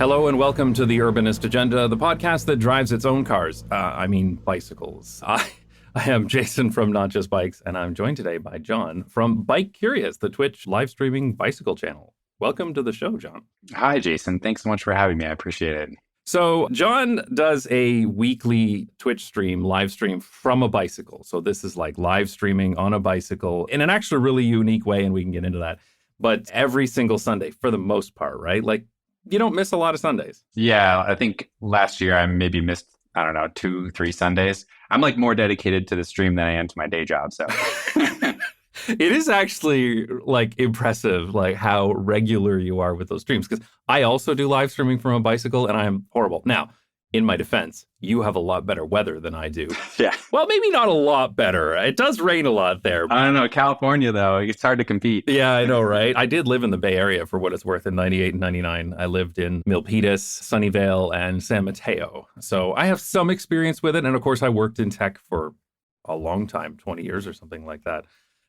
Hello and welcome to the Urbanist Agenda, the podcast that drives its own cars. Bicycles. I am Jason from Not Just Bikes, and I'm joined today by John from Bike Curious, the Twitch live streaming bicycle channel. Welcome to the show, John. Hi, Jason. Thanks so much for having me. I appreciate it. So John does a weekly Twitch stream, live stream from a bicycle. So this is like live streaming on a bicycle in an actually really unique way, and we can get into that. But every single Sunday, for the most part, right? Like, you don't miss a lot of Sundays. Yeah, I think last year I maybe missed, 2-3 Sundays. I'm like more dedicated to the stream than I am to my day job. So it is actually like impressive, like how regular you are with those streams. Because I also do live streaming from a bicycle and I am horrible. Now, in my defense, you have a lot better weather than I do. Yeah. Well, maybe not a lot better. It does rain a lot there. I don't know. California, though, it's hard to compete. Yeah, I know, right? I did live in the Bay Area for what it's worth in 98 and 99. I lived in Milpitas, Sunnyvale, and San Mateo. So I have some experience with it. And of course, I worked in tech for a long time, 20 years or something like that.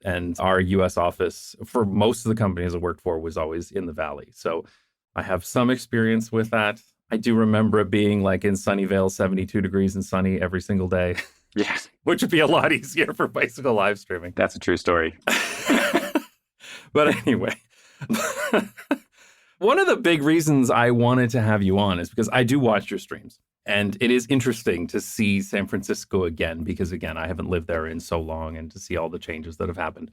And our US office for most of the companies I worked for was always in the Valley. So I have some experience with that. I do remember it being like in Sunnyvale, 72 degrees and sunny every single day. Yeah. Which would be a lot easier for bicycle live streaming. That's a true story. But anyway, one of the big reasons I wanted to have you on is because I do watch your streams. And it is interesting to see San Francisco again, because again, I haven't lived there in so long, and to see all the changes that have happened.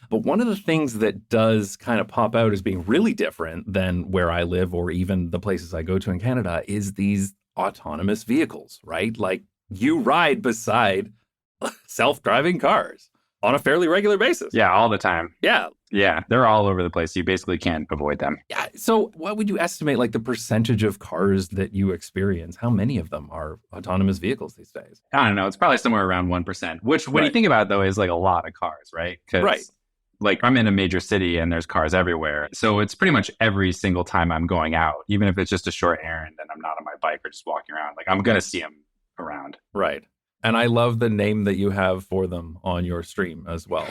But one of the things that does kind of pop out as being really different than where I live or even the places I go to in Canada is these autonomous vehicles, right? Like you ride beside self-driving cars on a fairly regular basis. Yeah, all the time. Yeah. Yeah, they're all over the place. You basically can't avoid them. Yeah. So what would you estimate like the percentage of cars that you experience? How many of them are autonomous vehicles these days? I don't know. It's probably somewhere around 1%, which when you think about it, though, is like a lot of cars, right? Right. Like I'm in a major city and there's cars everywhere. So it's pretty much every single time I'm going out, even if it's just a short errand and I'm not on my bike or just walking around, like I'm going to see them around. Right. And I love the name that you have for them on your stream as well.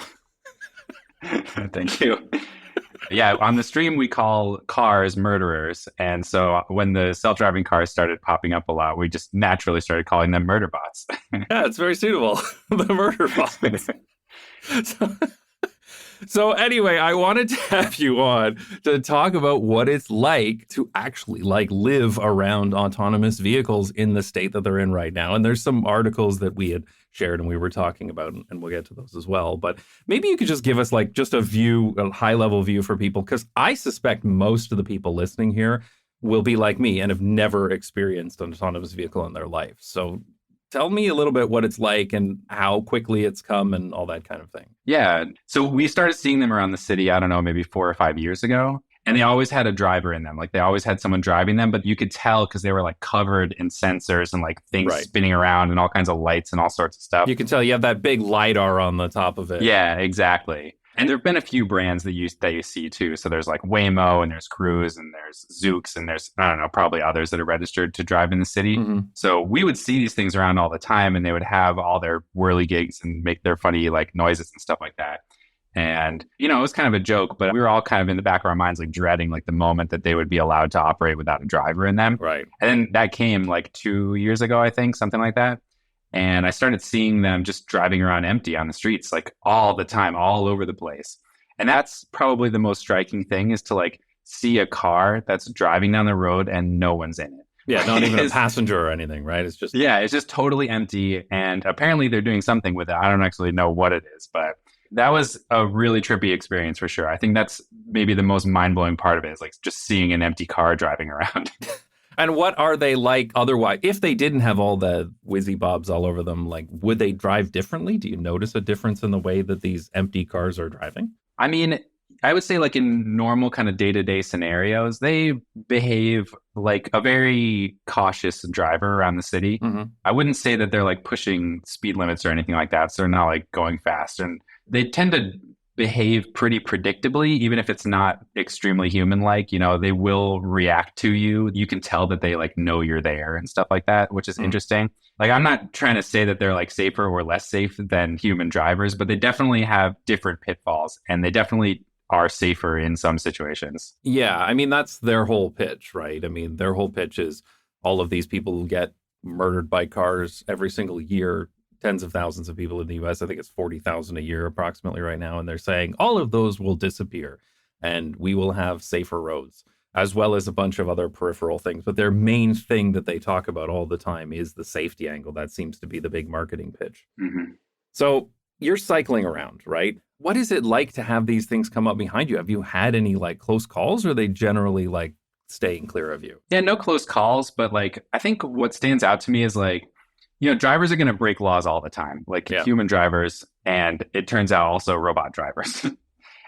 Thank you. Yeah, on the stream, we call cars murderers. And so when the self-driving cars started popping up a lot, we just naturally started calling them murder bots. Yeah, it's very suitable. The murder bots. So anyway, I wanted to have you on to talk about what it's like to actually like live around autonomous vehicles in the state that they're in right now. And there's some articles that we had shared and we were talking about, and we'll get to those as well. But maybe you could just give us like just a high level view for people, because I suspect most of the people listening here will be like me and have never experienced an autonomous vehicle in their life. So tell me a little bit what it's like and how quickly it's come and all that kind of thing. Yeah. So we started seeing them around the city, I don't know, maybe 4 or 5 years ago. And they always had a driver in them. Like they always had someone driving them, but you could tell because they were like covered in sensors and like things spinning around and all kinds of lights and all sorts of stuff. You can tell you have that big LiDAR on the top of it. Yeah, exactly. And there have been a few brands that you see too. So there's like Waymo and there's Cruise and there's Zoox and there's, I don't know, probably others that are registered to drive in the city. Mm-hmm. So we would see these things around all the time and they would have all their whirligigs and make their funny like noises and stuff like that. And, you know, it was kind of a joke, but we were all kind of in the back of our minds, like dreading like the moment that they would be allowed to operate without a driver in them. Right. And then that came like 2 years ago, I think, something like that. And I started seeing them just driving around empty on the streets, like all the time, all over the place. And that's probably the most striking thing, is to like see a car that's driving down the road and no one's in it. Yeah, not even a passenger or anything, right? It's just... Yeah, it's just totally empty. And apparently they're doing something with it. I don't actually know what it is, but that was a really trippy experience for sure. I think that's maybe the most mind-blowing part of it, is like just seeing an empty car driving around. And what are they like otherwise? If they didn't have all the whizzy bobs all over them, like, would they drive differently? Do you notice a difference in the way that these empty cars are driving? I mean, I would say like in normal kind of day-to-day scenarios, they behave like a very cautious driver around the city. Mm-hmm. I wouldn't say that they're like pushing speed limits or anything like that. So they're not like going fast. And they tend to behave pretty predictably, even if it's not extremely human-like. You know, they will react to you. You can tell that they like know you're there and stuff like that, which is interesting. Like, I'm not trying to say that they're like safer or less safe than human drivers, but they definitely have different pitfalls, and they definitely are safer in some situations. Yeah, I mean, that's their whole pitch, right? I mean, their whole pitch is all of these people who get murdered by cars every single year, tens of thousands of people in the US. I think it's 40,000 a year approximately right now. And they're saying all of those will disappear and we will have safer roads, as well as a bunch of other peripheral things. But their main thing that they talk about all the time is the safety angle. That seems to be the big marketing pitch. Mm-hmm. So you're cycling around, right? What is it like to have these things come up behind you? Have you had any like close calls, or are they generally like staying clear of you? Yeah, no close calls, but like I think what stands out to me is like, drivers are going to break laws all the time, like human drivers, and it turns out also robot drivers.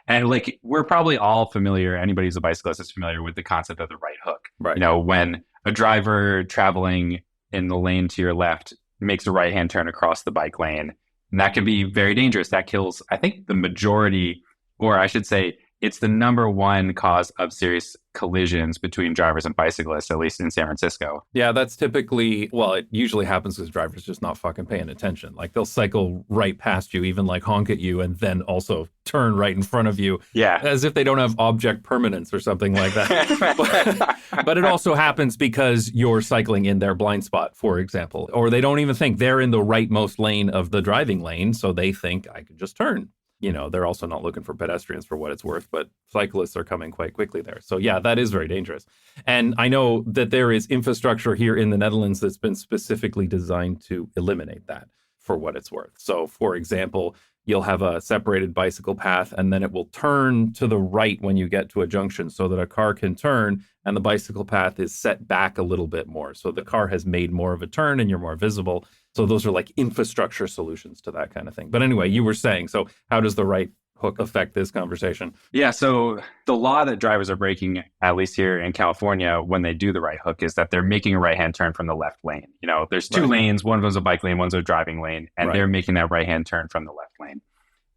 And like we're probably all familiar, anybody who's a bicyclist is familiar with the concept of the right hook. Right. When a driver traveling in the lane to your left makes a right-hand turn across the bike lane, and that can be very dangerous. That kills, I think, the majority, or I should say, it's the number one cause of serious collisions between drivers and bicyclists, at least in San Francisco. Yeah, that's typically, well, it usually happens because drivers just not fucking paying attention. Like they'll cycle right past you, even like honk at you, and then also turn right in front of you. Yeah. As if they don't have object permanence or something like that. but it also happens because you're cycling in their blind spot, for example. Or they don't even think they're in the rightmost lane of the driving lane, so they think I could just turn. They're also not looking for pedestrians for what it's worth, but cyclists are coming quite quickly there. So yeah, that is very dangerous. And I know that there is infrastructure here in the Netherlands that's been specifically designed to eliminate that for what it's worth. So for example, you'll have a separated bicycle path and then it will turn to the right when you get to a junction so that a car can turn, and the bicycle path is set back a little bit more. So the car has made more of a turn and you're more visible. So those are like infrastructure solutions to that kind of thing. But anyway, you were saying, so how does the right hook affect this conversation? Yeah, so the law that drivers are breaking, at least here in California, when they do the right hook, is that they're making a right-hand turn from the left lane. There's two lanes, one of them's a bike lane, one's a driving lane, and they're making that right-hand turn from the left lane.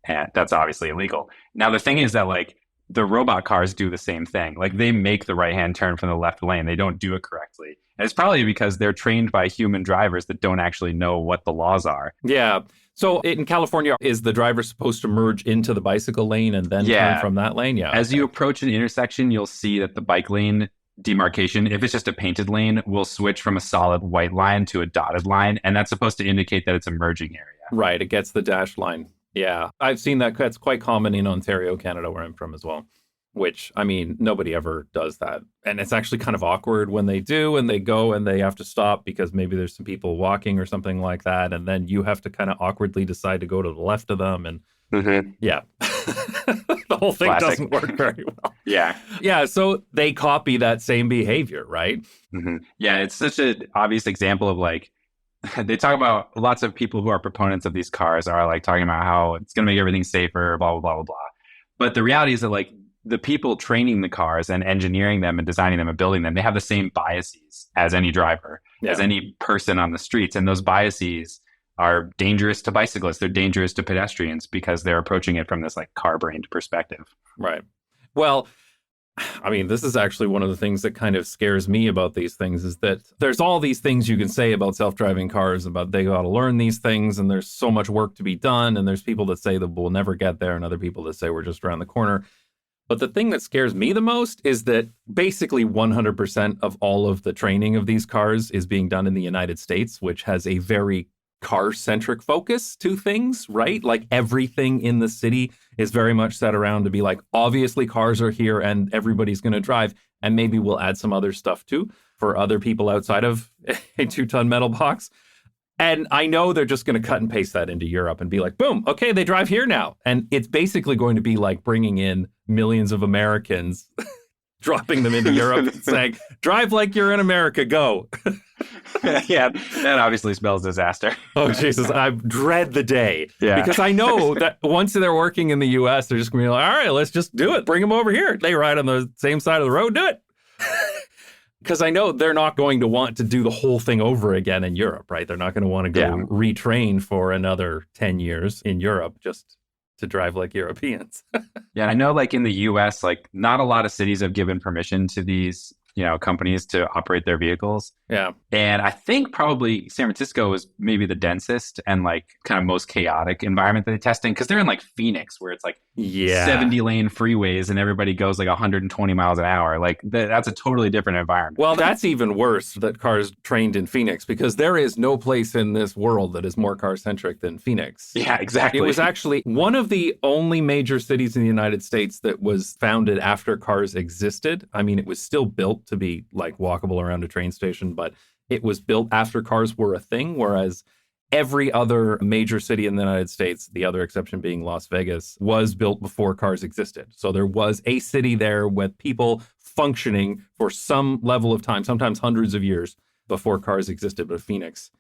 And that's obviously illegal. Now, the thing is that like the robot cars do the same thing. Like they make the right-hand turn from the left lane. They don't do it correctly. And it's probably because they're trained by human drivers that don't actually know what the laws are. Yeah. So in California, is the driver supposed to merge into the bicycle lane and then turn from that lane? Yeah. As you approach an intersection, you'll see that the bike lane demarcation, if it's just a painted lane, will switch from a solid white line to a dotted line. And that's supposed to indicate that it's a merging area. Right. It gets the dashed line. Yeah. I've seen that. That's quite common in Ontario, Canada, where I'm from as well. Which, I mean, nobody ever does that. And it's actually kind of awkward when they do and they go and they have to stop because maybe there's some people walking or something like that. And then you have to kind of awkwardly decide to go to the left of them. And yeah, the whole thing doesn't work very well. Yeah. Yeah. So they copy that same behavior, right? Yeah. It's such an obvious example of like, they talk about lots of people who are proponents of these cars are like talking about how it's going to make everything safer, blah, blah, blah, blah, blah. But the reality is that like, the people training the cars and engineering them and designing them and building them, they have the same biases as any driver, as any person on the streets. And those biases are dangerous to bicyclists. They're dangerous to pedestrians because they're approaching it from this like car-brained perspective. Right. Well, I mean, this is actually one of the things that kind of scares me about these things is that there's all these things you can say about self-driving cars, about they got to learn these things and there's so much work to be done. And there's people that say that we'll never get there and other people that say we're just around the corner. But the thing that scares me the most is that basically 100% of all of the training of these cars is being done in the United States, which has a very car-centric focus to things, right? Like everything in the city is very much set around to be like, obviously cars are here and everybody's going to drive. And maybe we'll add some other stuff too for other people outside of a 2-ton metal box. And I know they're just going to cut and paste that into Europe and be like, boom, okay, they drive here now. And it's basically going to be like bringing in millions of Americans, dropping them into Europe and saying, drive like you're in America, go. Yeah, that obviously spells disaster. Oh, Jesus, I dread the day. Yeah. Because I know that once they're working in the U.S., they're just going to be like, all right, let's just do it. Bring them over here. They ride on the same side of the road, do it. Because I know they're not going to want to do the whole thing over again in Europe, right? They're not going to want to go retrain for another 10 years in Europe just to drive like Europeans. Yeah, I know like in the US, like not a lot of cities have given permission to these, companies to operate their vehicles. Yeah. And I think probably San Francisco is maybe the densest and like kind of most chaotic environment that they're testing because they're in like Phoenix where it's like Yeah. 70 lane freeways and everybody goes like 120 miles an hour. Like that's a totally different environment. Well, that's even worse that cars trained in Phoenix because there is no place in this world that is more car centric than Phoenix. Yeah, exactly. It was actually one of the only major cities in the United States that was founded after cars existed. I mean, it was still built to be like walkable around a train station, but it was built after cars were a thing, whereas every other major city in the United States, the other exception being Las Vegas, was built before cars existed. So there was a city there with people functioning for some level of time, sometimes hundreds of years before cars existed. But Phoenix,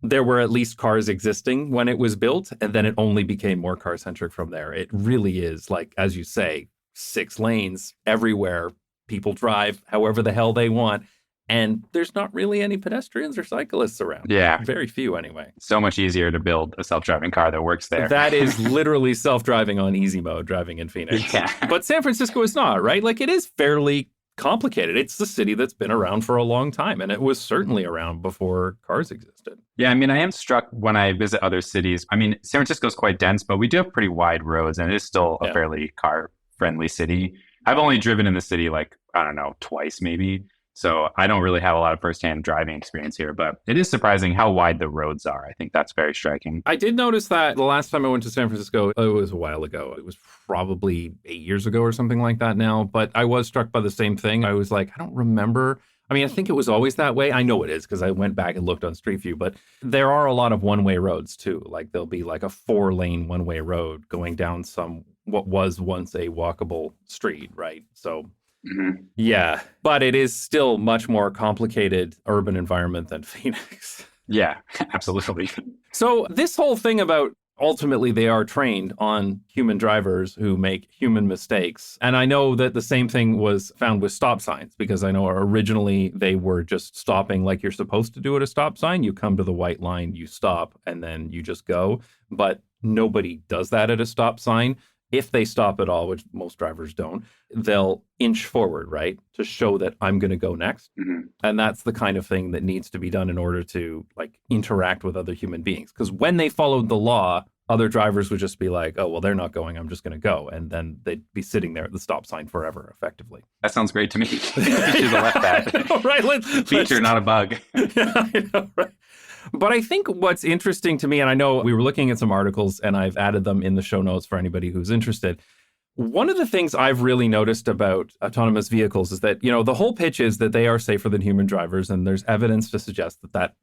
there were at least cars existing when it was built, and then it only became more car centric from there. It really is, like, as you say, 6 lanes everywhere. People drive however the hell they want. And there's not really any pedestrians or cyclists around. Yeah. Very few, anyway. So much easier to build a self-driving car that works there. That is literally self-driving on easy mode, driving in Phoenix. Yeah. But San Francisco is not, right? Like, it is fairly complicated. It's the city that's been around for a long time, and it was certainly around before cars existed. Yeah, I mean, I am struck when I visit other cities. I mean, San Francisco is quite dense, but we do have pretty wide roads, and it is still a fairly car-friendly city. I've only driven in the city, like, I don't know, twice maybe. So I don't really have a lot of firsthand driving experience here, but it is surprising how wide the roads are. I think that's very striking. I did notice that the last time I went to San Francisco, it was a while ago. It was probably 8 years ago or something like that now. But I was struck by the same thing. I was like, I don't remember. I mean, I think it was always that way. I know it is because I went back and looked on Street View, but there are a lot of one-way roads too. Like there'll be like a 4-lane one-way road going down what was once a walkable street, right? So yeah, but it is still much more complicated urban environment than Phoenix. Yeah, absolutely. So this whole thing about ultimately they are trained on human drivers who make human mistakes. And I know that the same thing was found with stop signs because I know originally they were just stopping like you're supposed to do at a stop sign. You come to the white line, you stop, and then you just go. But nobody does that at a stop sign. If they stop at all, which most drivers don't, they'll inch forward, right, to show that I'm going to go next. And that's the kind of thing that needs to be done in order to like interact with other human beings. Because when they followed the law, other drivers would just be like, oh, well, they're not going. I'm just going to go. And then they'd be sitting there at the stop sign forever, effectively. That sounds great to me. We should have left that. Know, right? Feature, not a bug. Yeah, I know, right? But I think what's interesting to me, and I know we were looking at some articles and I've added them in the show notes for anybody who's interested. One of the things I've really noticed about autonomous vehicles is that, the whole pitch is that they are safer than human drivers. And there's evidence to suggest that that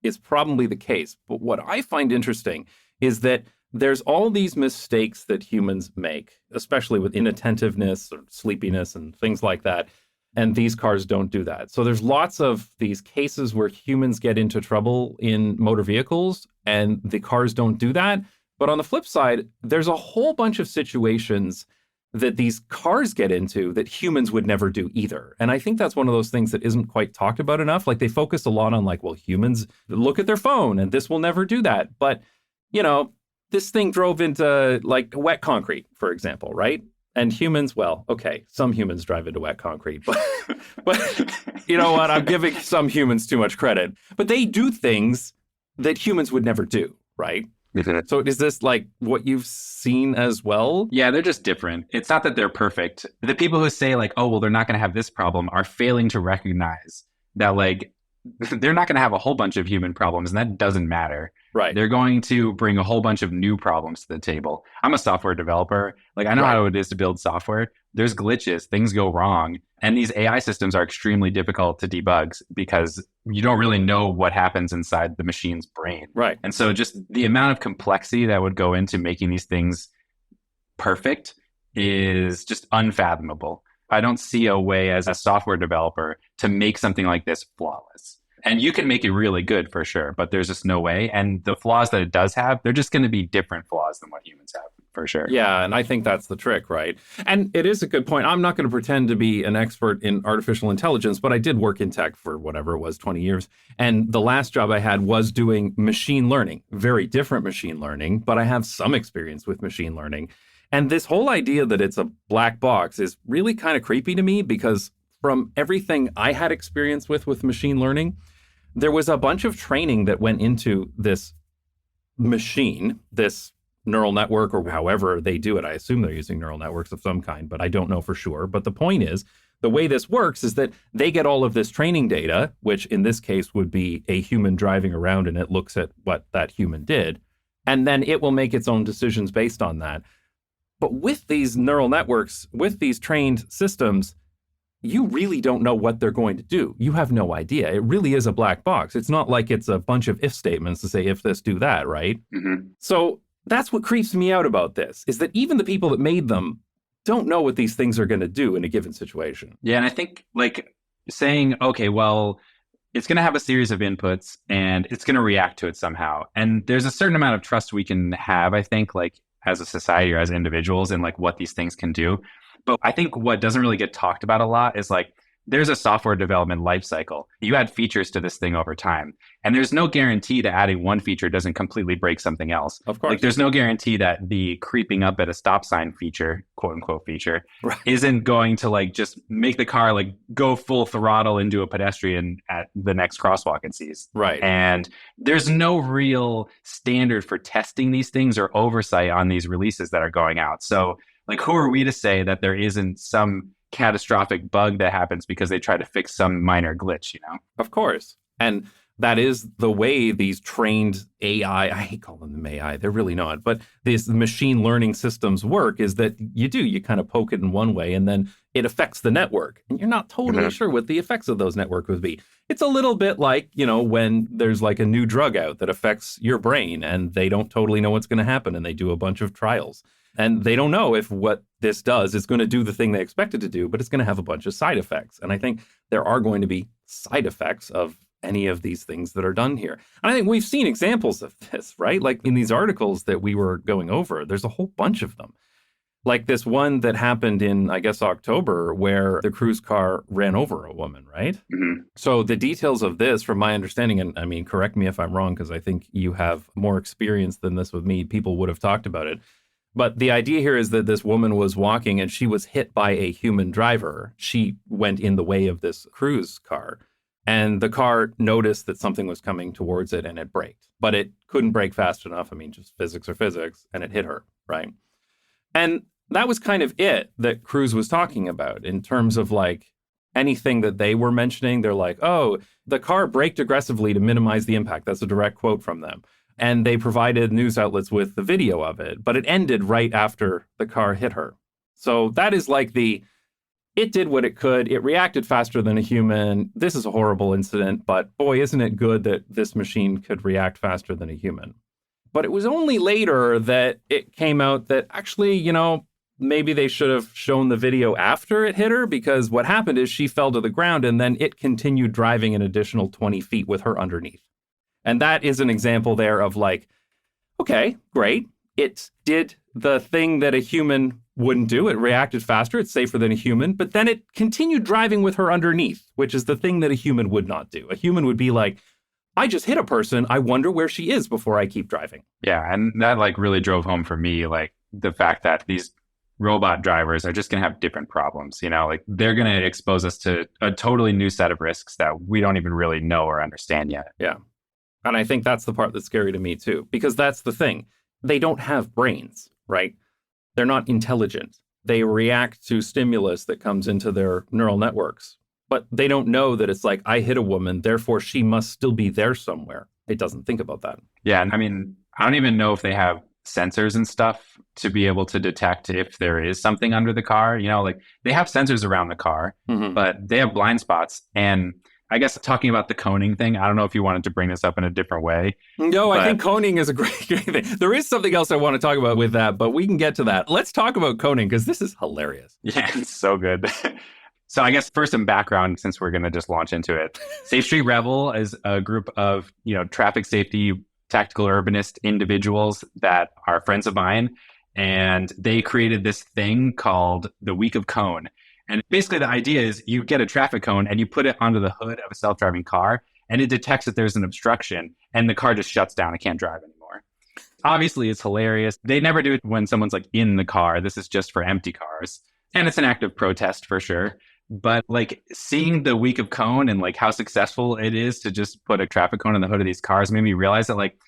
is probably the case. But what I find interesting is that there's all these mistakes that humans make, especially with inattentiveness or sleepiness and things like that. And these cars don't do that. So there's lots of these cases where humans get into trouble in motor vehicles and the cars don't do that. But on the flip side, there's a whole bunch of situations that these cars get into that humans would never do either. And I think that's one of those things that isn't quite talked about enough. Like they focus a lot on like, well, humans look at their phone and this will never do that. But, this thing drove into like wet concrete, for example, right? And humans, well, okay, some humans drive into wet concrete, but you know what? I'm giving some humans too much credit. But they do things that humans would never do, right? So is this like what you've seen as well? Yeah, they're just different. It's not that they're perfect. The people who say like, oh, well, they're not going to have this problem are failing to recognize that like they're not going to have a whole bunch of human problems, and that doesn't matter. Right. They're going to bring a whole bunch of new problems to the table. I'm a software developer. Like I know how it is to build software. There's glitches, things go wrong. And these AI systems are extremely difficult to debug because you don't really know what happens inside the machine's brain. Right. And so just the amount of complexity that would go into making these things perfect is just unfathomable. I don't see a way as a software developer to make something like this flawless. And you can make it really good for sure, but there's just no way. And the flaws that it does have, they're just going to be different flaws than what humans have for sure. Yeah, and I think that's the trick, right? And it is a good point. I'm not going to pretend to be an expert in artificial intelligence, but I did work in tech for whatever it was, 20 years. And the last job I had was doing machine learning, very different machine learning, but I have some experience with machine learning. And this whole idea that it's a black box is really kind of creepy to me because from everything I had experience with machine learning, there was a bunch of training that went into this machine, this neural network, or however they do it. I assume they're using neural networks of some kind, but I don't know for sure. But the point is, the way this works is that they get all of this training data, which in this case would be a human driving around, and it looks at what that human did, and then it will make its own decisions based on that. But with these neural networks, with these trained systems, you really don't know what they're going to do. You have no idea. It really is a black box. It's not like it's a bunch of if statements to say if this, do that, right? Mm-hmm. So that's what creeps me out about this, is that even the people that made them don't know what these things are going to do in a given situation. Yeah, and I think like saying, okay, well, it's going to have a series of inputs and it's going to react to it somehow. And there's a certain amount of trust we can have, I think, like as a society or as individuals in like what these things can do. But I think what doesn't really get talked about a lot is like there's a software development life cycle. You add features to this thing over time. And there's no guarantee that adding one feature doesn't completely break something else. Of course. Like there's no guarantee that the creeping up at a stop sign feature, quote unquote feature, Right. isn't going to like just make the car like go full throttle into a pedestrian at the next crosswalk it sees. Right. And there's no real standard for testing these things or oversight on these releases that are going out. So like, who are we to say that there isn't some catastrophic bug that happens because they try to fix some minor glitch, you know? Of course. And that is the way these trained AI, I hate calling them AI, they're really not, but these machine learning systems work, is that you kind of poke it in one way and then it affects the network. And you're not totally sure what the effects of those networks would be. It's a little bit like, when there's like a new drug out that affects your brain and they don't totally know what's going to happen and they do a bunch of trials. And they don't know if what this does is going to do the thing they expect it to do, but it's going to have a bunch of side effects. And I think there are going to be side effects of any of these things that are done here. And I think we've seen examples of this, right? Like in these articles that we were going over, there's a whole bunch of them. Like this one that happened in, I guess, October, where the cruise car ran over a woman, right? Mm-hmm. So the details of this, from my understanding, and I mean, correct me if I'm wrong, because I think you have more experience than this with me, people would have talked about it. But the idea here is that this woman was walking and she was hit by a human driver. She went in the way of this cruise car. And the car noticed that something was coming towards it and it braked. But it couldn't brake fast enough. I mean, just physics are physics. And it hit her, right? And that was kind of it that Cruise was talking about in terms of like anything that they were mentioning. They're like, oh, the car braked aggressively to minimize the impact. That's a direct quote from them. And they provided news outlets with the video of it. But it ended right after the car hit her. So that is like it did what it could. It reacted faster than a human. This is a horrible incident, but boy, isn't it good that this machine could react faster than a human. But it was only later that it came out that actually, maybe they should have shown the video after it hit her, because what happened is she fell to the ground and then it continued driving an additional 20 feet with her underneath. And that is an example there of like, okay, great. It did the thing that a human wouldn't do. It reacted faster. It's safer than a human. But then it continued driving with her underneath, which is the thing that a human would not do. A human would be like, I just hit a person. I wonder where she is before I keep driving. Yeah. And that like really drove home for me, like the fact that these robot drivers are just going to have different problems. Like they're going to expose us to a totally new set of risks that we don't even really know or understand yet. Yeah. And I think that's the part that's scary to me too, because that's the thing. They don't have brains, right? They're not intelligent. They react to stimulus that comes into their neural networks, but they don't know that it's like, I hit a woman, therefore she must still be there somewhere. It doesn't think about that. Yeah. And I mean, I don't even know if they have sensors and stuff to be able to detect if there is something under the car. Like they have sensors around the car, but they have blind spots. And I guess talking about the coning thing, I don't know if you wanted to bring this up in a different way. No, I think coning is a great thing. There is something else I want to talk about with that, but we can get to that. Let's talk about coning because this is hilarious. Yeah, it's so good. So I guess first some background, since we're going to just launch into it. Safe Street Rebel is a group of, traffic safety, tactical urbanist individuals that are friends of mine. And they created this thing called the Week of Cone. And basically the idea is you get a traffic cone and you put it onto the hood of a self-driving car and it detects that there's an obstruction and the car just shuts down. It can't drive anymore. Obviously, it's hilarious. They never do it when someone's like in the car. This is just for empty cars. And it's an act of protest for sure. But like seeing the week of cone and like how successful it is to just put a traffic cone on the hood of these cars made me realize that like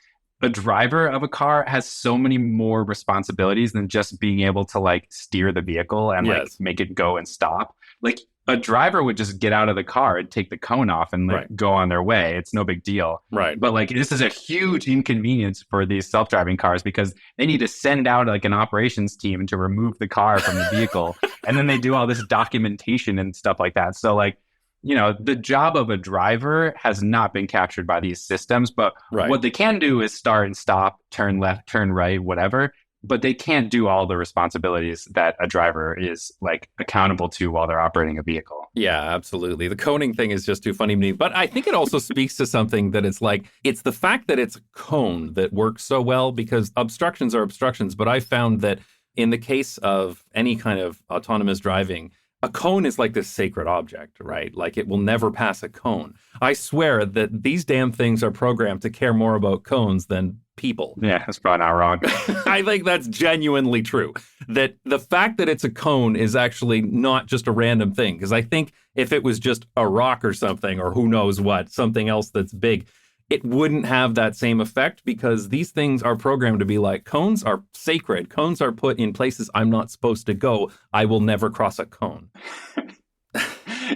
a driver of a car has so many more responsibilities than just being able to like steer the vehicle and like Yes. make it go and stop. Like a driver would just get out of the car and take the cone off and like Right. go on their way. It's no big deal. Right. But like this is a huge inconvenience for these self-driving cars because they need to send out like an operations team to remove the car from the vehicle. And then they do all this documentation and stuff like that. So like, you know, the job of a driver has not been captured by these systems, but Right. what they can do is start and stop, turn left, turn right, whatever. But they can't do all the responsibilities that a driver is like accountable to while they're operating a vehicle. Yeah, absolutely. The coning thing is just too funny to me. But I think it also speaks to something that it's like, it's the fact that it's a cone that works so well because obstructions are obstructions. But I found that in the case of any kind of autonomous driving, a cone is like this sacred object, right? Like it will never pass a cone. I swear that these damn things are programmed to care more about cones than people. Yeah, that's probably not wrong. I think that's genuinely true. That the fact that it's a cone is actually not just a random thing. Because I think if it was just a rock or something, or who knows what, something else that's big, it wouldn't have that same effect because these things are programmed to be like, cones are sacred. Cones are put in places I'm not supposed to go. I will never cross a cone.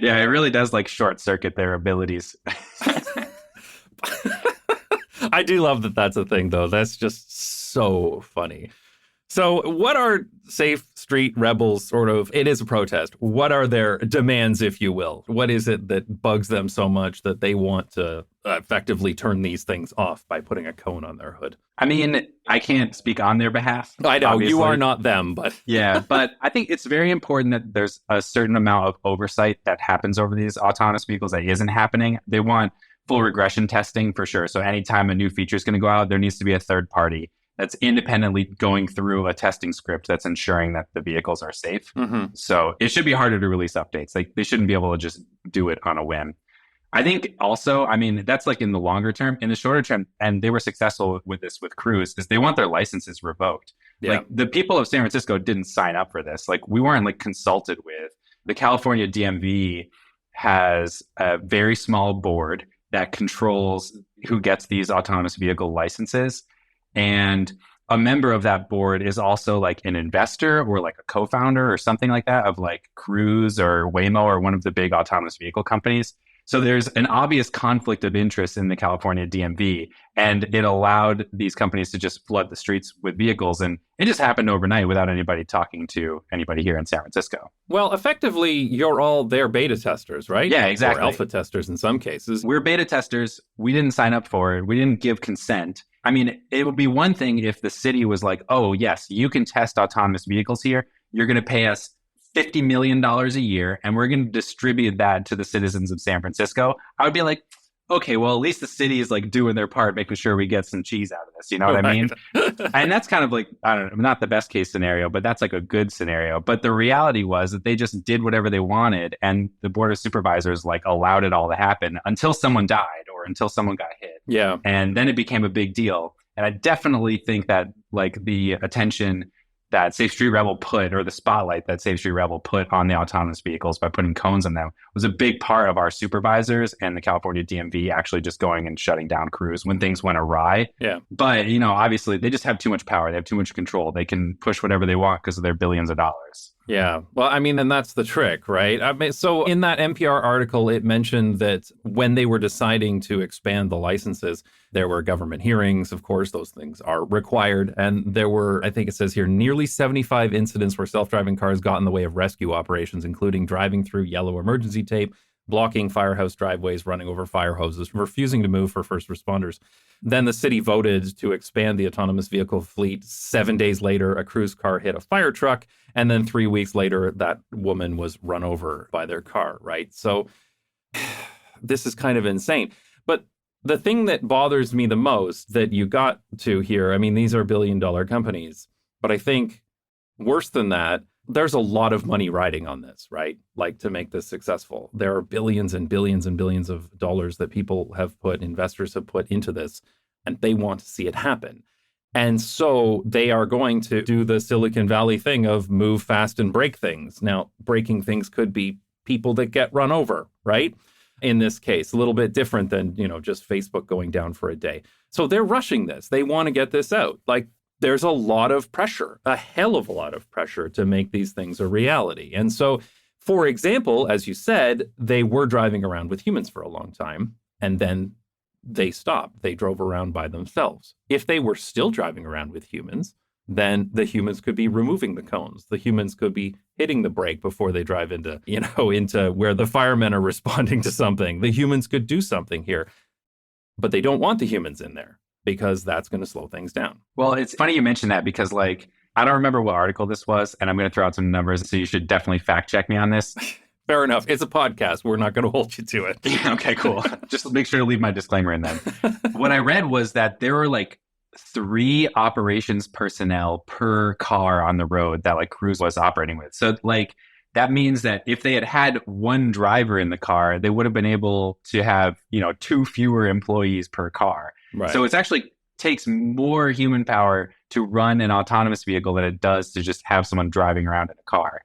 Yeah, it really does like short circuit their abilities. I do love that that's a thing, though. That's just so funny. So what are Safe Street Rebels sort of, it is a protest. What are their demands, if you will? What is it that bugs them so much that they want to effectively turn these things off by putting a cone on their hood? I mean, I can't speak on their behalf. I know, obviously. you are not them, but... Yeah, but I think it's very important that there's a certain amount of oversight that happens over these autonomous vehicles that isn't happening. They want full regression testing for sure. So anytime a new feature is going to go out, there needs to be a third party that's independently going through a testing script that's ensuring that the vehicles are safe. Mm-hmm. So it should be harder to release updates. Like they shouldn't be able to just do it on a whim. I think also, I mean, that's like in the longer term. In the shorter term, and they were successful with this with Cruise, is they want their licenses revoked. Yeah. Like the people of San Francisco didn't sign up for this. Like we weren't like consulted with. The California DMV has a very small board that controls who gets these autonomous vehicle licenses. And a member of that board is also like an investor or like a co-founder or something like that of like Cruise or Waymo or one of the big autonomous vehicle companies. So there's an obvious conflict of interest in the California DMV, and it allowed these companies to just flood the streets with vehicles. And it just happened overnight without anybody talking to anybody here in San Francisco. Well, effectively, you're all their beta testers, right? Yeah, exactly. Or alpha testers in some cases. We're beta testers. We didn't sign up for it. We didn't give consent. I mean, it would be one thing if the city was like, oh, yes, you can test autonomous vehicles here. You're going to pay us $50 million a year, and we're going to distribute that to the citizens of San Francisco. I would be like, okay, well, at least the city is like doing their part, making sure we get some cheese out of this. You know what I mean? And that's kind of like, I don't know, not the best case scenario, but that's like a good scenario. But the reality was that they just did whatever they wanted, and the board of supervisors like allowed it all to happen until someone died or until someone got hit. Yeah. And then it became a big deal. And I definitely think that like the attention that Safe Street Rebel put, or the spotlight that Safe Street Rebel put on the autonomous vehicles by putting cones on them, was a big part of our supervisors and the California DMV actually just going and shutting down Cruise when things went awry. Yeah. But, you know, obviously they just have too much power. They have too much control. They can push whatever they want because of their billions of dollars. Yeah. Well, I mean, and that's the trick, right? I mean, so in that NPR article, it mentioned that when they were deciding to expand the licenses, there were government hearings. Of course, those things are required. And there were, I think it says here, nearly 75 incidents where self-driving cars got in the way of rescue operations, including driving through yellow emergency tape, blocking firehouse driveways, running over fire hoses, refusing to move for first responders. Then the city voted to expand the autonomous vehicle fleet. 7 days later, a Cruise car hit a fire truck. And then 3 weeks later, that woman was run over by their car, right? So this is kind of insane. But the thing that bothers me the most that you got to here, I mean, these are billion-dollar companies. But I think worse than that, there's a lot of money riding on this, right? Like to make this successful. There are billions and billions and billions of dollars that people have put, investors have put into this, and they want to see it happen. And so they are going to do the Silicon Valley thing of move fast and break things. Now, breaking things could be people that get run over, right? In this case, a little bit different than, just Facebook going down for a day. So they're rushing this. They want to get this out. Like, there's a lot of pressure, a hell of a lot of pressure to make these things a reality. And so, for example, as you said, they were driving around with humans for a long time, and then they stopped. They drove around by themselves. If they were still driving around with humans, then the humans could be removing the cones. The humans could be hitting the brake before they drive into where the firemen are responding to something. The humans could do something here, but they don't want the humans in there because that's going to slow things down. Well, it's funny you mention that because I don't remember what article this was, and I'm going to throw out some numbers, so you should definitely fact check me on this. Fair enough. It's a podcast. We're not going to hold you to it. Okay, cool. Just make sure to leave my disclaimer in then. What I read was that there were 3 operations personnel per car on the road that Cruise was operating with. So that means that if they had one driver in the car, they would have been able to have, 2 fewer employees per car. Right. So it's actually takes more human power to run an autonomous vehicle than it does to just have someone driving around in a car.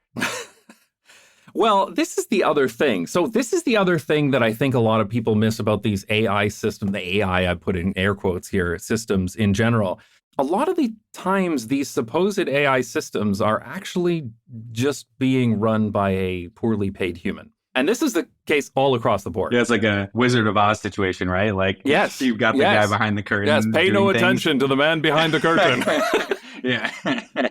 Well, this is the other thing. So this is the other thing that I think a lot of people miss about these AI systems, the AI, I put in air quotes here, systems in general. A lot of the times, these supposed AI systems are actually just being run by a poorly paid human. And this is the case all across the board. Yeah, it's like a Wizard of Oz situation, right? Yes, you've got the guy behind the curtain. Yes, pay no attention to the man behind the curtain. Yeah.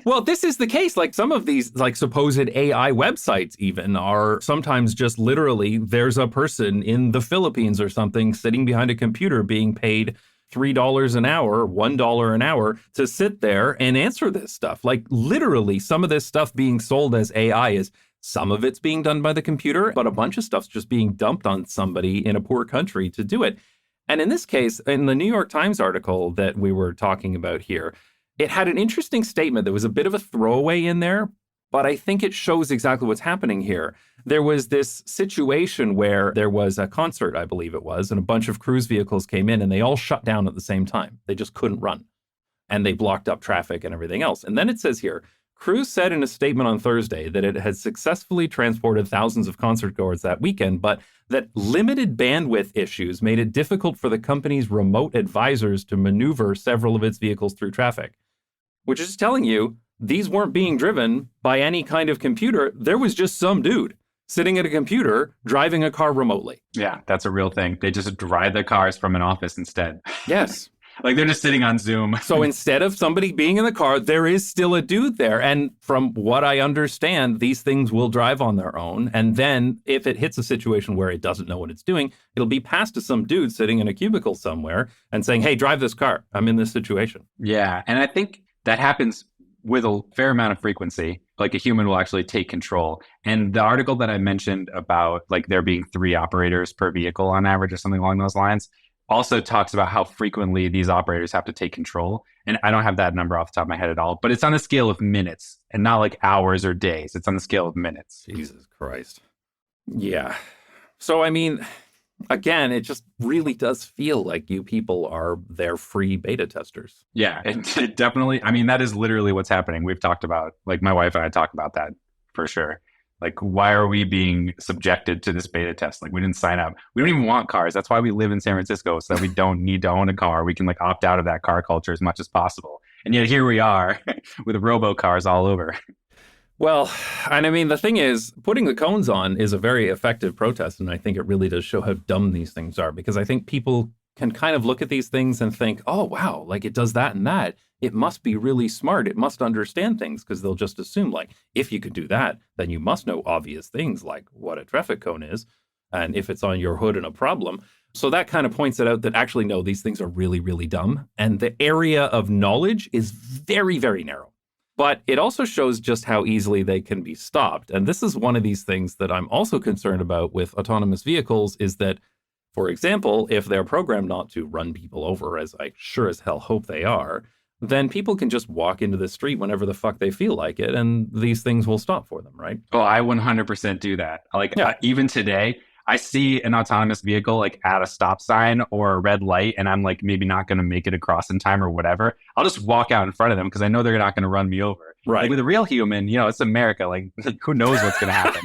Well, this is the case. Some of these supposed AI websites even are sometimes just literally there's a person in the Philippines or something sitting behind a computer being paid $3 an hour, $1 an hour to sit there and answer this stuff. Literally some of this stuff being sold as AI is some of it's being done by the computer, but a bunch of stuff's just being dumped on somebody in a poor country to do it. And in this case, in the New York Times article that we were talking about here, it had an interesting statement. There was a bit of a throwaway in there, but I think it shows exactly what's happening here. There was this situation where there was a concert, I believe it was, and a bunch of Cruise vehicles came in and they all shut down at the same time. They just couldn't run. And they blocked up traffic and everything else. And then it says here, Cruise said in a statement on Thursday that it had successfully transported thousands of concertgoers that weekend, but that limited bandwidth issues made it difficult for the company's remote advisors to maneuver several of its vehicles through traffic. Which is telling you these weren't being driven by any kind of computer. There was just some dude sitting at a computer driving a car remotely. Yeah, that's a real thing. They just drive their cars from an office instead. Yes. They're just sitting on Zoom. So instead of somebody being in the car, there is still a dude there. And from what I understand, these things will drive on their own. And then if it hits a situation where it doesn't know what it's doing, it'll be passed to some dude sitting in a cubicle somewhere and saying, hey, drive this car. I'm in this situation. Yeah. And I think that happens with a fair amount of frequency. A human will actually take control. And the article that I mentioned about there being 3 operators per vehicle on average or something along those lines also talks about how frequently these operators have to take control. And I don't have that number off the top of my head at all, but it's on the scale of minutes and not hours or days. It's on the scale of minutes. Jesus Christ. Yeah. So, again, it just really does feel like you people are their free beta testers. Yeah, it definitely, that is literally what's happening. We've talked about, my wife and I talk about that for sure. Why are we being subjected to this beta test? We didn't sign up. We don't even want cars. That's why we live in San Francisco, so that we don't need to own a car. We can opt out of that car culture as much as possible. And yet here we are with robo cars all over. Well, and the thing is, putting the cones on is a very effective protest. And I think it really does show how dumb these things are, because I think people can kind of look at these things and think, oh, wow, it does that and that. It must be really smart. It must understand things, because they'll just assume if you could do that, then you must know obvious things like what a traffic cone is and if it's on your hood and a problem. So that kind of points it out that actually, no, these things are really, really dumb. And the area of knowledge is very, very narrow. But it also shows just how easily they can be stopped. And this is one of these things that I'm also concerned about with autonomous vehicles is that, for example, if they're programmed not to run people over, as I sure as hell hope they are, then people can just walk into the street whenever the fuck they feel like it, and these things will stop for them, right? Oh, I 100% do that. Even today, I see an autonomous vehicle at a stop sign or a red light, and I'm maybe not going to make it across in time or whatever. I'll just walk out in front of them because I know they're not going to run me over. Right. With a real human, it's America. Who knows what's going to happen?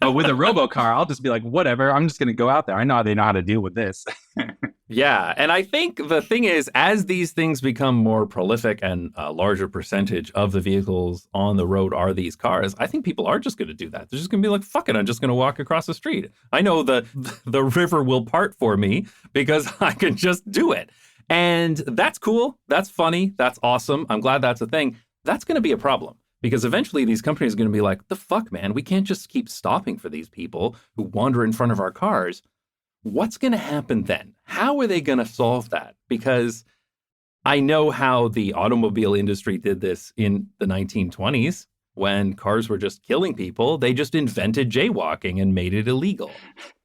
But with a robocar, I'll just be like, whatever, I'm just going to go out there. I know they know how to deal with this. Yeah. And I think the thing is, as these things become more prolific and a larger percentage of the vehicles on the road are these cars, I think people are just going to do that. They're just going to be like, fuck it, I'm just going to walk across the street. I know the river will part for me because I can just do it. And that's cool. That's funny. That's awesome. I'm glad that's a thing. That's going to be a problem. Because eventually these companies are going to be like, the fuck, man, we can't just keep stopping for these people who wander in front of our cars. What's going to happen then? How are they going to solve that? Because I know how the automobile industry did this in the 1920s when cars were just killing people. They just invented jaywalking and made it illegal,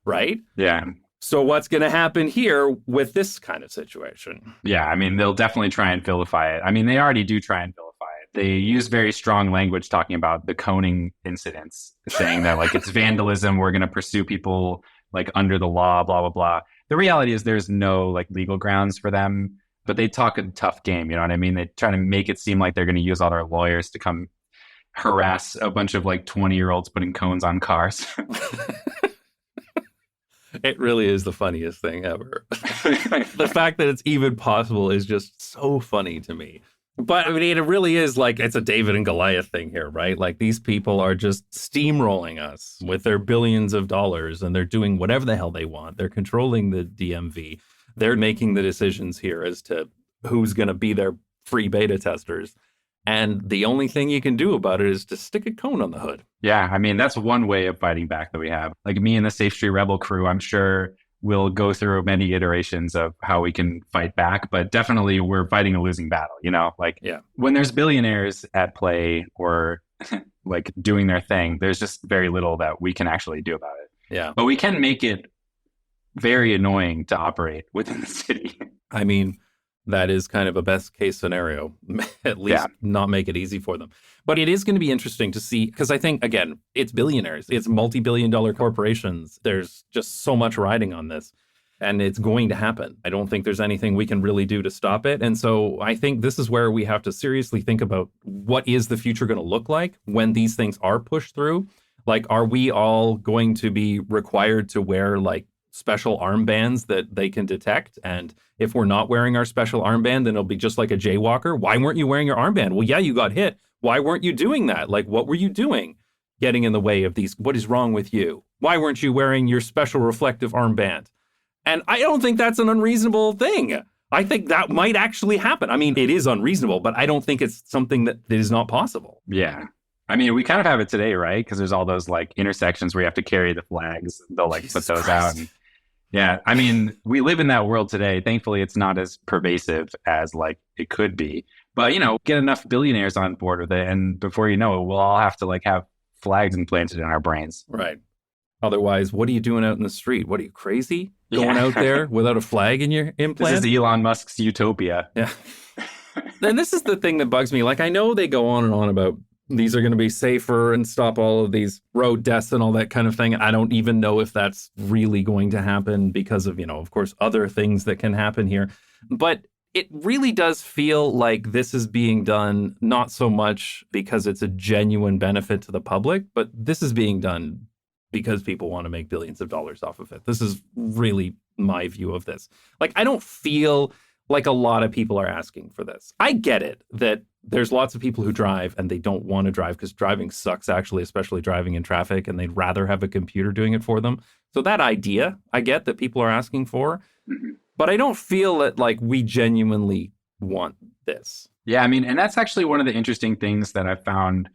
right? Yeah. So what's going to happen here with this kind of situation? Yeah, I mean, they'll definitely try and vilify it. I mean, they already do try and vilify it. They use very strong language talking about the coning incidents, saying that like it's vandalism, we're going to pursue people like under the law, blah, blah, blah. The reality is there's no like legal grounds for them, but they talk a tough game, you know what I mean? They try to make it seem like they're going to use all their lawyers to come harass a bunch of like 20-year-olds putting cones on cars. It really is the funniest thing ever. The fact that it's even possible is just so funny to me. But I mean, it really is like it's a David and Goliath thing here, right? Like these people are just steamrolling us with their billions of dollars and they're doing whatever the hell they want. They're controlling the DMV. They're making the decisions here as to who's going to be their free beta testers. And the only thing you can do about it is to stick a cone on the hood. Yeah, I mean, that's one way of fighting back that we have. Like me and the Safe Street Rebel crew, I'm sure we'll go through many iterations of how we can fight back, but definitely we're fighting a losing battle, you know? Like when there's billionaires at play or like doing their thing, there's just very little that we can actually do about it. Yeah. But we can make it very annoying to operate within the city. I mean, that is kind of a best case scenario, at least not make it easy for them. But it is going to be interesting to see, because I think, again, it's billionaires, it's multi-billion-dollar corporations. There's just so much riding on this, and it's going to happen. I don't think there's anything we can really do to stop it. And so I think this is where we have to seriously think about what is the future going to look like when these things are pushed through. Like, are we all going to be required to wear, like, special armbands that they can detect? And if we're not wearing our special armband, then it'll be just like a jaywalker. Why weren't you wearing your armband? Well, yeah, you got hit. Why weren't you doing that? Like, what were you doing getting in the way of these? What is wrong with you? Why weren't you wearing your special reflective armband? And I don't think that's an unreasonable thing. I think that might actually happen. I mean, it is unreasonable, but I don't think it's something that is not possible. Yeah. I mean, we kind of have it today, right? Because there's all those like intersections where you have to carry the flags. They'll like put those out. And, yeah. I mean, we live in that world today. Thankfully, it's not as pervasive as like it could be. But, you know, get enough billionaires on board with it. And before you know it, we'll all have to like have flags implanted in our brains. Right. Otherwise, what are you doing out in the street? What are you, crazy? Going out there without a flag in your implant? This is Elon Musk's utopia. Yeah. And this is the thing that bugs me. Like, I know they go on and on about these are going to be safer and stop all of these road deaths and all that kind of thing. I don't even know if that's really going to happen because of, you know, of course, other things that can happen here. But it really does feel like this is being done not so much because it's a genuine benefit to the public, but this is being done because people want to make billions of dollars off of it. This is really my view of this. Like, I don't feel like a lot of people are asking for this. I get it that there's lots of people who drive and they don't want to drive because driving sucks, actually, especially driving in traffic, and they'd rather have a computer doing it for them. So that idea, I get that people are asking for, but I don't feel that like we genuinely want this. Yeah, I mean, and that's actually one of the interesting things that I found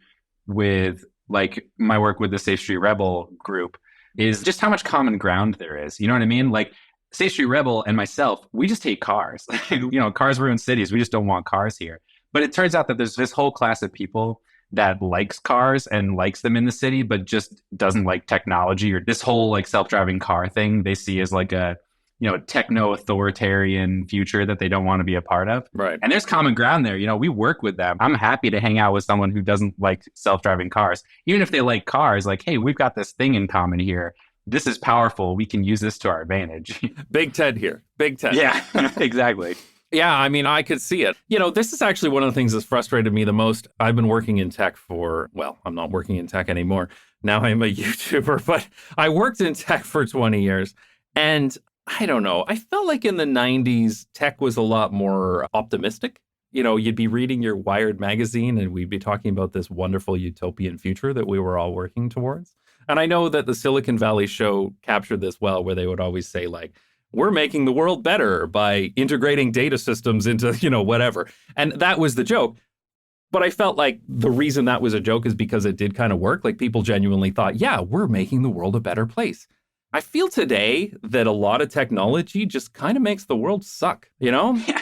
with like my work with the Safe Street Rebel group is just how much common ground there is. You know what I mean? Like Safe Street Rebel and myself, we just hate cars. You know, cars ruin cities. We just don't want cars here. But it turns out that there's this whole class of people that likes cars and likes them in the city, but just doesn't like technology or this whole like self-driving car thing they see as like a, you know, techno-authoritarian future that they don't want to be a part of. Right. And there's common ground there. You know, we work with them. I'm happy to hang out with someone who doesn't like self-driving cars. Even if they like cars, like, hey, we've got this thing in common here. This is powerful. We can use this to our advantage. Big Ted here. Big Ted. Yeah, exactly. Yeah, I mean, I could see it. You know, this is actually one of the things that's frustrated me the most. I've been working in tech for, well, I'm not working in tech anymore, Now I'm a YouTuber, but I worked in tech for 20 years. And I don't know, I felt like in the 90s, tech was a lot more optimistic. You know, you'd be reading your Wired magazine and we'd be talking about this wonderful utopian future that we were all working towards. And I know that the Silicon Valley show captured this well, where they would always say, like, we're making the world better by integrating data systems into, whatever. And that was the joke. But I felt like the reason that was a joke is because it did kind of work. Like, people genuinely thought, yeah, we're making the world a better place. I feel today that a lot of technology just kind of makes the world suck, Yeah.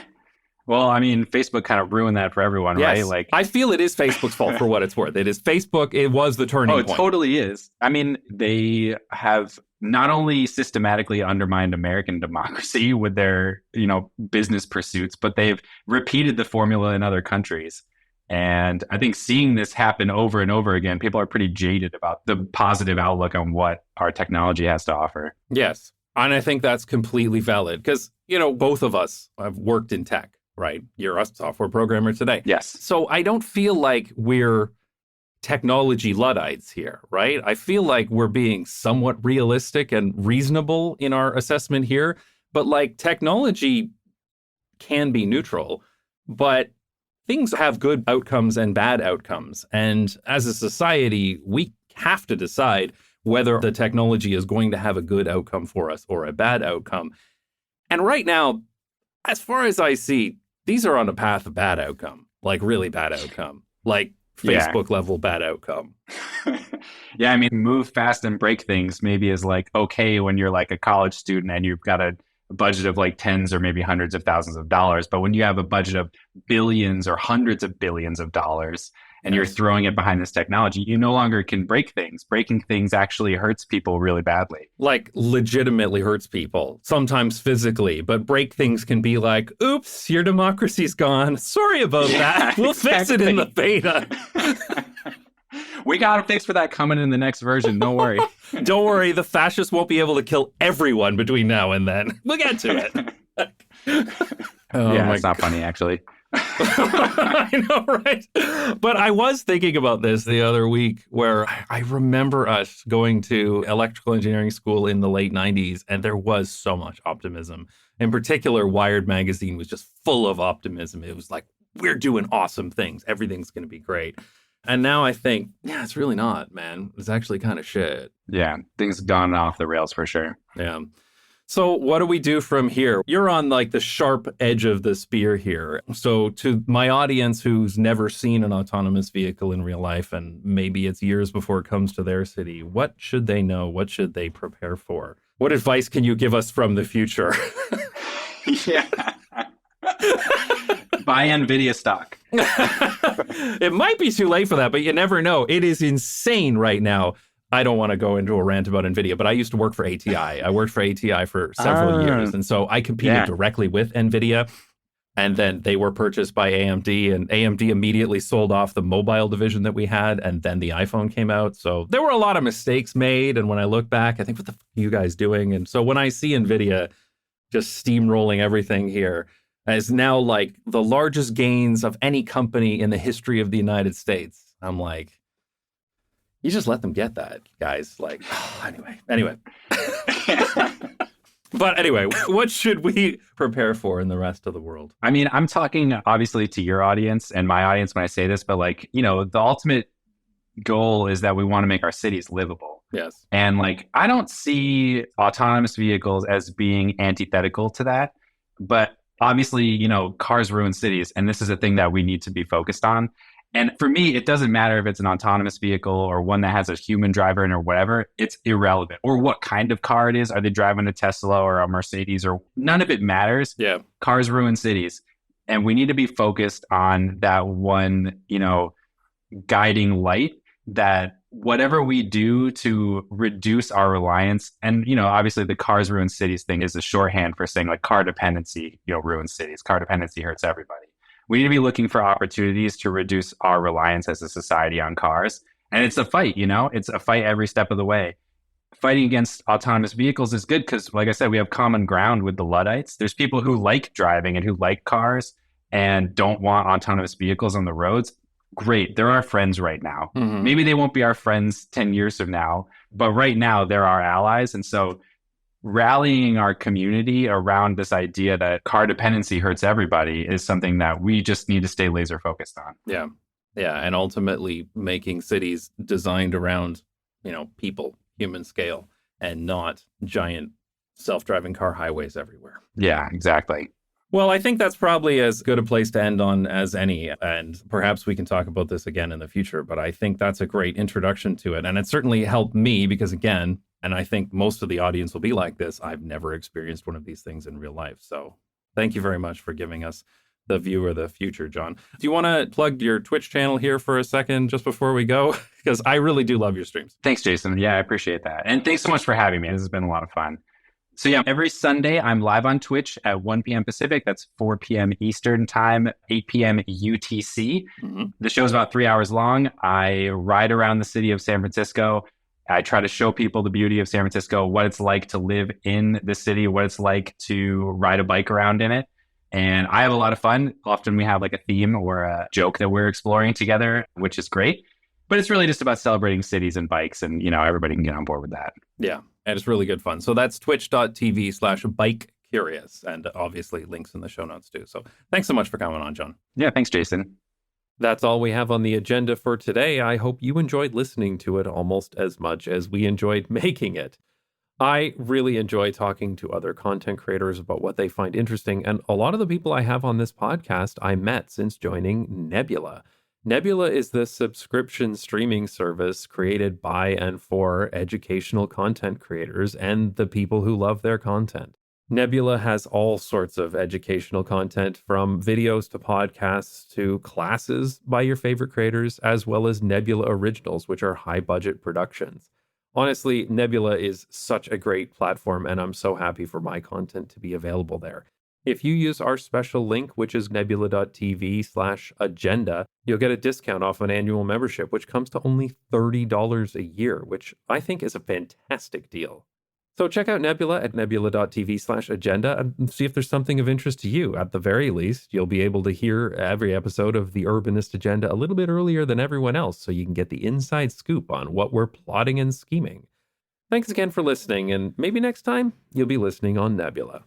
Well, I mean, Facebook kind of ruined that for everyone, Yes. right? Like, I feel it is Facebook's fault for what it's worth. It is Facebook. It was the turning point. Oh, it totally is. I mean, they have not only systematically undermined American democracy with their, business pursuits, but they've repeated the formula in other countries. And I think seeing this happen over and over again, people are pretty jaded about the positive outlook on what our technology has to offer. Yes. And I think that's completely valid because, both of us have worked in tech, right? You're a software programmer today. Yes. So I don't feel like we're technology Luddites here, right? I feel like we're being somewhat realistic and reasonable in our assessment here. But like, technology can be neutral, but things have good outcomes and bad outcomes. And as a society, we have to decide whether the technology is going to have a good outcome for us or a bad outcome. And right now, as far as I see, these are on a path of bad outcome, like really bad outcome, like Facebook level bad outcome. Yeah, I mean, move fast and break things maybe is like okay when you're like a college student and you've got a budget of like tens or maybe hundreds of thousands of dollars. But when you have a budget of billions or hundreds of billions of dollars and you're throwing it behind this technology, you no longer can break things. Breaking things actually hurts people really badly. Like, legitimately hurts people, sometimes physically, but break things can be like, oops, your democracy's gone. Sorry about that. We'll fix it in the beta. We got a fix for that coming in the next version. Don't worry. Don't worry. The fascists won't be able to kill everyone between now and then. We'll get to it. It's not funny, actually. I know, right? But I was thinking about this the other week where I remember us going to electrical engineering school in the late 90s, and there was so much optimism. In particular, Wired magazine was just full of optimism. It was like, we're doing awesome things. Everything's going to be great. And now I think, yeah, it's really not, man. It's actually kind of shit. Yeah, things gone off the rails for sure. Yeah. So what do we do from here? You're on like the sharp edge of the spear here. So to my audience who's never seen an autonomous vehicle in real life, and maybe it's years before it comes to their city, what should they know? What should they prepare for? What advice can you give us from the future? Yeah. Buy NVIDIA stock. It might be too late for that, but you never know. It is insane right now. I don't want to go into a rant about NVIDIA, but I used to work for ATI. I worked for ATI for several years. And so I competed directly with NVIDIA. And then they were purchased by AMD, and AMD immediately sold off the mobile division that we had. And then the iPhone came out. So there were a lot of mistakes made. And when I look back, I think, what the fuck are you guys doing? And so when I see NVIDIA just steamrolling everything here, as now like the largest gains of any company in the history of the United States, I'm like, you just let them get that, guys. Like, anyway. But anyway, what should we prepare for in the rest of the world? I mean, I'm talking obviously to your audience and my audience when I say this, but like, the ultimate goal is that we want to make our cities livable. Yes. And like, I don't see autonomous vehicles as being antithetical to that, but obviously, cars ruin cities, and this is a thing that we need to be focused on. And for me, it doesn't matter if it's an autonomous vehicle or one that has a human driver in or whatever. It's irrelevant. Or what kind of car it is. Are they driving a Tesla or a Mercedes? Or none of it matters. Yeah. Cars ruin cities. And we need to be focused on that one, guiding light, that whatever we do to reduce our reliance, and, obviously the cars ruin cities thing is a shorthand for saying like car dependency, ruins cities. Car dependency hurts everybody. We need to be looking for opportunities to reduce our reliance as a society on cars. And it's a fight, it's a fight every step of the way. Fighting against autonomous vehicles is good because, like I said, we have common ground with the Luddites. There's people who like driving and who like cars and don't want autonomous vehicles on the roads. great. They're our friends right now. Mhm. Maybe they won't be our friends 10 years from now, but right now they're our allies. And so rallying our community around this idea that car dependency hurts everybody is something that we just need to stay laser focused on. Yeah. Yeah. And ultimately making cities designed around, people, human scale, and not giant self-driving car highways everywhere. Yeah, exactly. Well, I think that's probably as good a place to end on as any. And perhaps we can talk about this again in the future, but I think that's a great introduction to it. And it certainly helped me because, again, and I think most of the audience will be like this, I've never experienced one of these things in real life. So thank you very much for giving us the view of the future, John. Do you want to plug your Twitch channel here for a second just before we go? Because I really do love your streams. Thanks, Jason. Yeah, I appreciate that. And thanks so much for having me. This has been a lot of fun. So yeah, every Sunday I'm live on Twitch at 1 p.m. Pacific. That's 4 p.m. Eastern time, 8 p.m. UTC. Mm-hmm. The show's about 3 hours long. I ride around the city of San Francisco. I try to show people the beauty of San Francisco, what it's like to live in the city, what it's like to ride a bike around in it. And I have a lot of fun. Often we have like a theme or a joke that we're exploring together, which is great. But it's really just about celebrating cities and bikes, and everybody can get on board with that. Yeah, and it's really good fun. So that's twitch.tv/bike curious, and obviously links in the show notes too. So thanks so much for coming on, John. Yeah, thanks, Jason. That's all we have on the agenda for today. I hope you enjoyed listening to it almost as much as we enjoyed making it. I really enjoy talking to other content creators about what they find interesting, and a lot of the people I have on this podcast I met since joining Nebula. Nebula is the subscription streaming service created by and for educational content creators and the people who love their content. Nebula has all sorts of educational content, from videos to podcasts to classes by your favorite creators, as well as Nebula Originals, which are high-budget productions. Honestly, Nebula is such a great platform, and I'm so happy for my content to be available there. If you use our special link, which is nebula.tv/agenda, you'll get a discount off an annual membership, which comes to only $30 a year, which I think is a fantastic deal. So check out Nebula at nebula.tv/agenda and see if there's something of interest to you. At the very least, you'll be able to hear every episode of the Urbanist Agenda a little bit earlier than everyone else, so you can get the inside scoop on what we're plotting and scheming. Thanks again for listening, and maybe next time you'll be listening on Nebula.